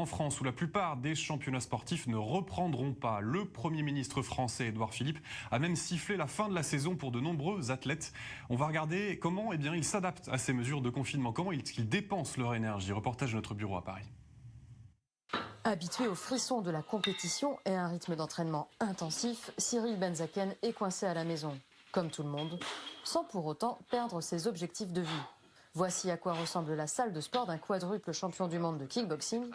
en France où la plupart des championnats sportifs ne reprendront pas. Le Premier ministre français, Édouard Philippe, a même sifflé la fin de la saison pour de nombreux athlètes. On va regarder comment ils s'adaptent à ces mesures de confinement, comment ils dépensent leur énergie. Reportage de notre bureau à Paris. Habitué aux frissons de la compétition et à un rythme d'entraînement intensif, Cyril Benzaken est coincé à la maison, comme tout le monde, sans pour autant perdre ses objectifs de vie. Voici à quoi ressemble la salle de sport d'un quadruple champion du monde de kickboxing.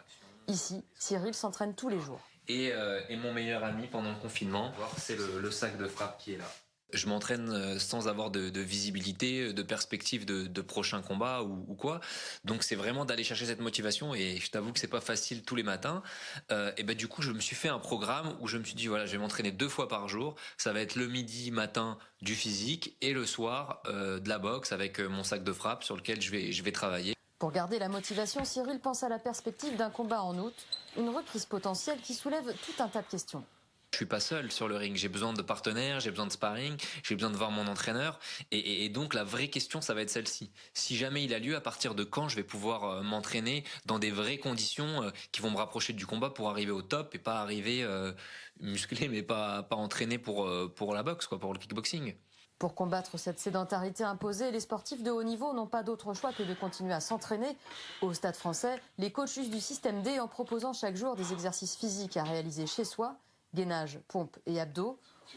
Ici, Cyril s'entraîne tous les jours. Et mon meilleur ami pendant le confinement, c'est le sac de frappe qui est là. Je m'entraîne sans avoir de visibilité, de perspective de prochain combat ou quoi. Donc c'est vraiment d'aller chercher cette motivation et je t'avoue que c'est pas facile tous les matins. Et ben du coup je me suis fait un programme où je me suis dit voilà je vais m'entraîner 2 fois par jour. Ça va être le midi matin du physique et le soir de la boxe avec mon sac de frappe sur lequel je vais travailler. Pour garder la motivation, Cyril pense à la perspective d'un combat en août, une reprise potentielle qui soulève tout un tas de questions. Je suis pas seul sur le ring, j'ai besoin de partenaires, j'ai besoin de sparring, j'ai besoin de voir mon entraîneur et donc la vraie question ça va être celle-ci. Si jamais il a lieu, à partir de quand je vais pouvoir m'entraîner dans des vraies conditions qui vont me rapprocher du combat pour arriver au top et pas arriver musclé mais pas entraîné pour la boxe quoi, pour le kickboxing. Pour combattre cette sédentarité imposée, les sportifs de haut niveau n'ont pas d'autre choix que de continuer à s'entraîner. Au Stade Français, les coachs usent du système D en proposant chaque jour des exercices physiques à réaliser chez soi, gainage, pompe et abdos.